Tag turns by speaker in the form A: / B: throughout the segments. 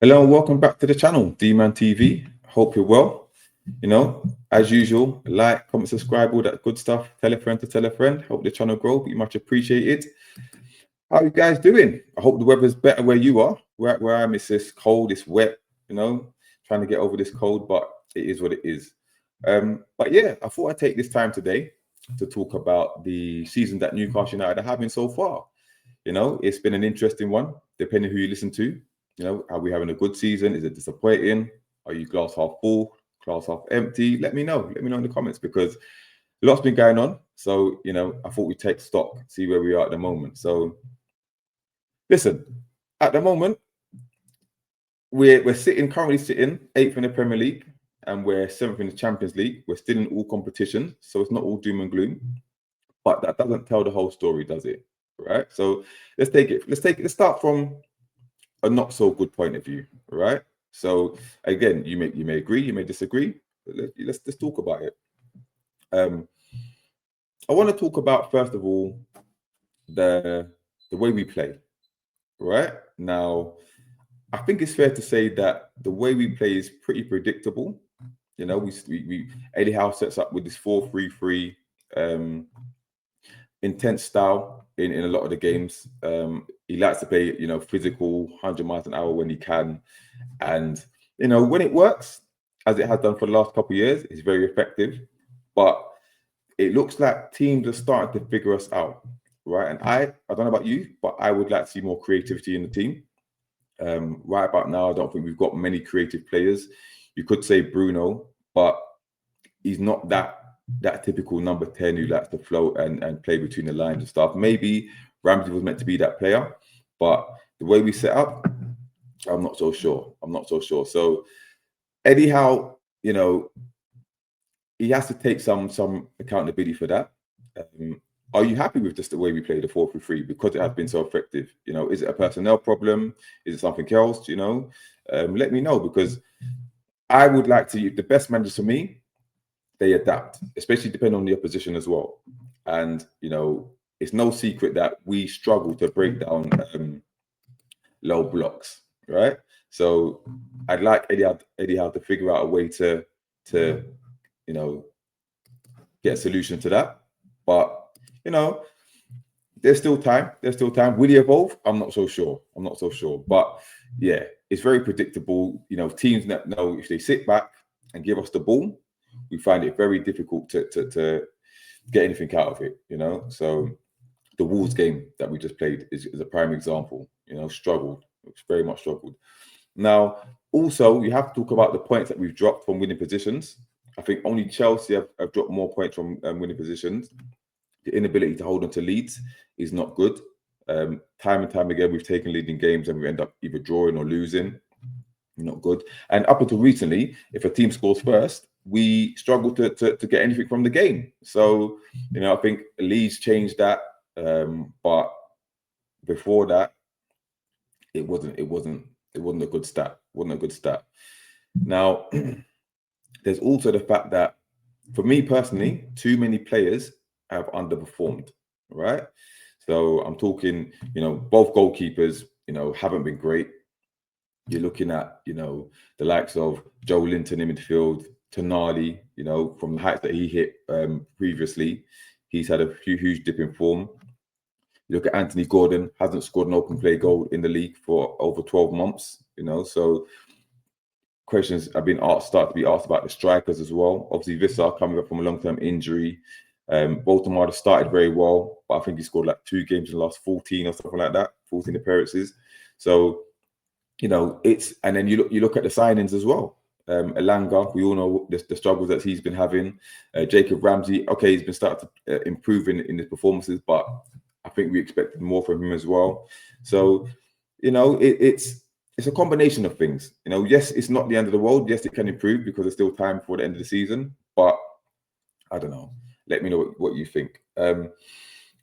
A: Hello and welcome back to the channel, D-MANTV. Hope you're well. As usual, like, comment, subscribe, all that good stuff. Tell a friend to tell a friend. Hope the channel grow. Be much appreciated. How you guys doing? I hope the weather's better where you are. Where I am, it's this cold, it's wet. Trying to get over this cold, but it is what it is. But yeah, I thought I'd take this time today to talk about the season that Newcastle United are having so far. It's been an interesting one, depending who you listen to. Are we having a good season? Is it disappointing? Are you glass half full, glass half empty? Let me know. Let me know in the comments because a lot's been going on. So, I thought we'd take stock, see where we are at the moment. So, listen, at the moment, we're currently sitting 8th in the Premier League and we're 7th in the Champions League. We're still in all competitions, so it's not all doom and gloom. But that doesn't tell the whole story, does it? Right? So let's start from a not so good point of view, right? So again, you may agree, you may disagree, but let's talk about it. I want to talk about, first of all, the way we play, right? Now, I think it's fair to say that the way we play is pretty predictable. Eddie Howe sets up with this 4-3-3 intense style in a lot of the games. He likes to play, physical, 100 miles an hour when he can. And, when it works, as it has done for the last couple of years, it's very effective. But it looks like teams are starting to figure us out, right? And I don't know about you, but I would like to see more creativity in the team. Right about now, I don't think we've got many creative players. You could say Bruno, but he's not that typical number 10 who likes to float and play between the lines and stuff. Maybe Ramsey was meant to be that player, but the way we set up, I'm not so sure. So Eddie Howe, he has to take some accountability for that. Are you happy with just the way we play the 4-3-3 because it has been so effective? Is it a personnel problem? Is it something else? Let me know, because I would like to. The best managers for me, they adapt, especially depending on the opposition as well. And it's no secret that we struggle to break down low blocks, right? So I'd like Eddie Howe to figure out a way to get a solution to that. But there's still time. Will he evolve? I'm not so sure. But yeah, it's very predictable. Teams that know if they sit back and give us the ball, we find it very difficult to get anything out of it. So the Wolves game that we just played is a prime example. Struggled. It's very much struggled. Now, also, you have to talk about the points that we've dropped from winning positions. I think only Chelsea have dropped more points from winning positions. The inability to hold on to leads is not good. Time and time again, we've taken leading games and we end up either drawing or losing. Not good. And up until recently, if a team scores first, we struggle to get anything from the game. So, I think Leeds changed that. But before that, it wasn't a good stat. Now, there's also the fact that, for me personally, too many players have underperformed, right? So I'm talking, both goalkeepers, haven't been great. You're looking at, the likes of Joe Linton in midfield, Tonali, from the heights that he hit previously, he's had a huge dip in form. You look at Anthony Gordon, hasn't scored an open play goal in the league for over 12 months, so questions have been start to be asked about the strikers as well. Obviously, Vissar coming up from a long-term injury. Baltimore started very well, but I think he scored like 2 games in the last 14 or something like that, 14 appearances. So, and then you look at the signings as well. Elanga, we all know the struggles that he's been having. Jacob Ramsey, okay, he's been starting to improve in his performances, but I think we expected more from him as well. So, it's a combination of things. Yes, it's not the end of the world. Yes, it can improve because there's still time for the end of the season. But I don't know. Let me know what you think. And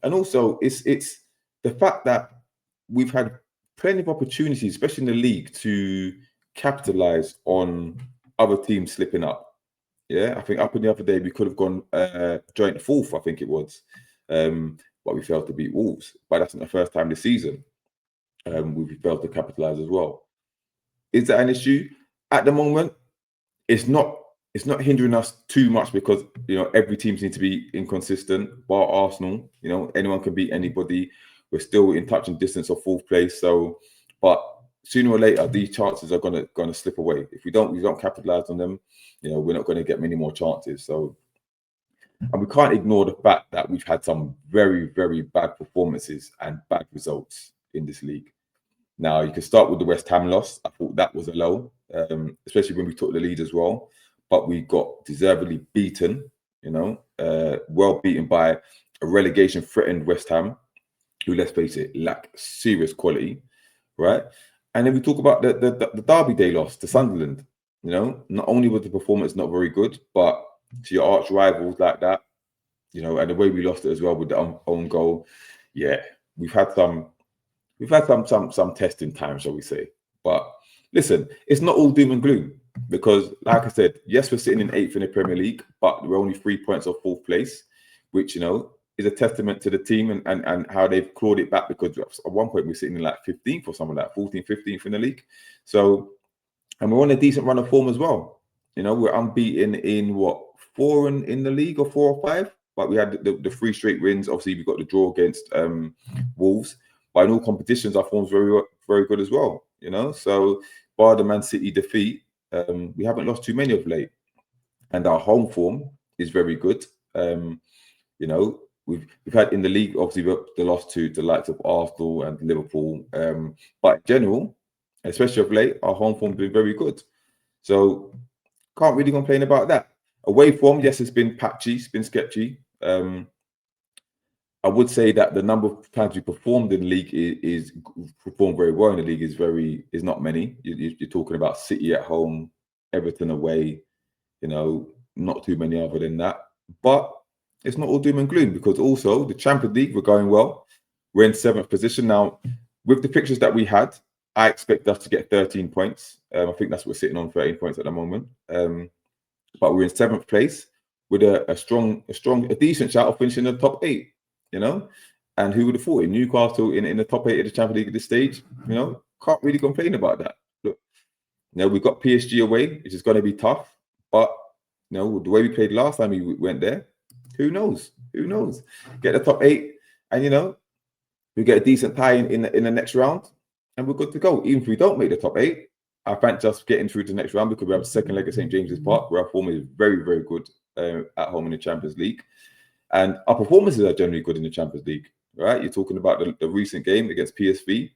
A: also, it's the fact that we've had plenty of opportunities, especially in the league, to capitalize on other teams slipping up. Yeah, I think up in the other day we could have gone joint 4th, I think it was, but we failed to beat Wolves. But that's not the first time this season we failed to capitalize as well. Is that an issue? At the moment, it's not. It's not hindering us too much because every team seems to be inconsistent. Bar Arsenal, anyone can beat anybody. We're still in touch and distance of fourth place. So, but sooner or later, these chances are gonna slip away. If we don't capitalize on them, we're not going to get many more chances. So, and we can't ignore the fact that we've had some very, very bad performances and bad results in this league. Now, you can start with the West Ham loss. I thought that was a low, especially when we took the lead as well. But we got deservedly beaten, well beaten by a relegation-threatened West Ham, who, let's face it, lack serious quality, right? And then we talk about the Derby Day loss to Sunderland. Not only was the performance not very good, but to your arch rivals like that, and the way we lost it as well with the own goal. Yeah, we've had some testing time, shall we say. But listen, it's not all doom and gloom because, like I said, yes, we're sitting in 8th in the Premier League, but we're only 3 points off 4th place, which, is a testament to the team and how they've clawed it back because at one point we're sitting in like 15th or something like 14th, 15th in the league. So, and we're on a decent run of form as well. We're unbeaten in 4 in the league or 4 or 5, but we had the 3 straight wins. Obviously, we got the draw against Wolves. But in all competitions, our form's very, very good as well. So bar the Man City defeat, we haven't lost too many of late, and our home form is very good. We've had in the league, obviously, the loss to the likes of Arsenal and Liverpool, but in general, especially of late, our home form has been very good. So can't really complain about that. Away form, yes, it's been patchy, it's been sketchy. I would say that the number of times we performed in the league is performed very well in the league is not many. You're talking about City at home, Everton away, not too many other than that. But it's not all doom and gloom because also the Champions League, we're going well. We're in 7th position now. With the fixtures that we had, I expect us to get 13 points. I think that's what we're sitting on, 13 points at the moment. But we're in 7th place with a decent shout of finishing in the top 8. And who would have thought it? Newcastle in the top 8 of the Champions League at this stage, can't really complain about that. Look, we've got PSG away, which is going to be tough, but the way we played last time we went there, who knows? Get the top 8, and we get a decent tie in the next round, and we're good to go. Even if we don't make the top 8, I fancy us getting through to the next round because we have a second leg at St James's Park, where our form is very, very good at home in the Champions League. And our performances are generally good in the Champions League, right? You're talking about the recent game against PSV,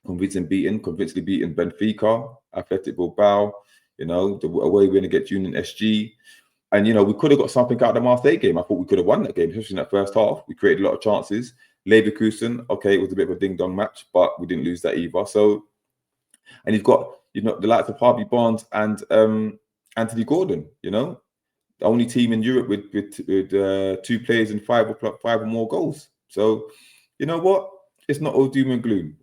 A: convincingly beaten Benfica, Athletic Bilbao, the away win against Union SG. And, we could have got something out of the Marseille game. I thought we could have won that game, especially in that first half. We created a lot of chances. Leverkusen, okay, it was a bit of a ding-dong match, but we didn't lose that either. So, and you've got, the likes of Harvey Barnes and Anthony Gordon, the only team in Europe with 2 players and 5 or more goals. So, you know what? It's not all doom and gloom.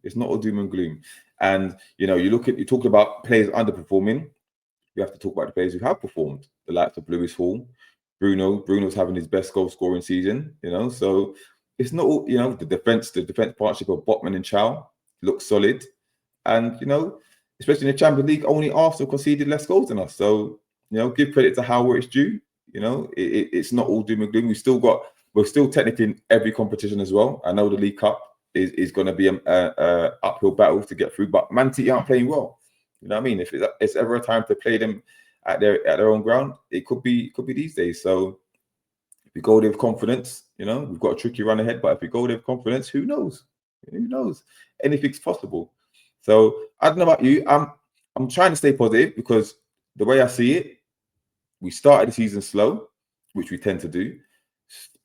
A: And you talk about players underperforming. You have to talk about the players who have performed. The likes of Lewis Hall, Bruno's having his best goal scoring season. So it's not all. The defense partnership of Botman and Chow looks solid, and especially in the Champions League, only Arsenal conceded less goals than us. So give credit to how it's due. It's not all doom and gloom. We're still technically in every competition as well. I know the League Cup is going to be a uphill battle to get through, but Man City aren't playing well. You know what I mean? If it's ever a time to play them at their own ground, it could be these days. So if we go there with confidence, we've got a tricky run ahead. But if we go there with confidence, who knows? Anything's possible. So I don't know about you. I'm trying to stay positive because the way I see it, we started the season slow, which we tend to do.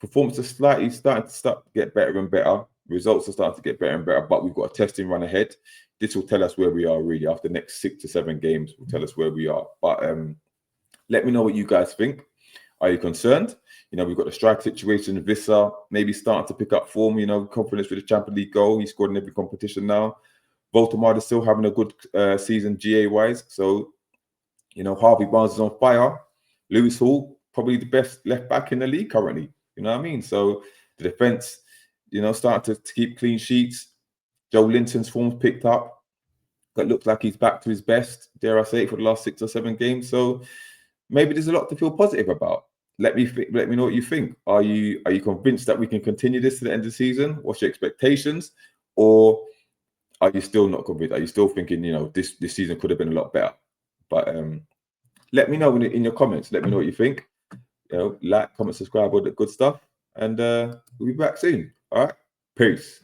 A: Performance is starting to get better and better. Results are starting to get better and better, but we've got a testing run ahead. This will tell us where we are really after the next 6 to 7 games. Will tell us where we are. But let me know what you guys think. Are you concerned? We've got the strike situation. Vissa maybe starting to pick up form. Confidence with the Champions League goal. He's scored in every competition now. Voldemort is still having a good season GA wise. So Harvey Barnes is on fire. Lewis Hall, probably the best left back in the league currently. You know what I mean? So the defense, starting to keep clean sheets. Joe Linton's form's picked up. It looks like he's back to his best, dare I say, for the last 6 or 7 games. So maybe there's a lot to feel positive about. Let me know what you think. Are you convinced that we can continue this to the end of the season? What's your expectations? Or are you still not convinced? Are you still thinking, this season could have been a lot better? But let me know in your comments. Let me know what you think. Like, comment, subscribe, all that good stuff. And we'll be back soon. All right. Peace.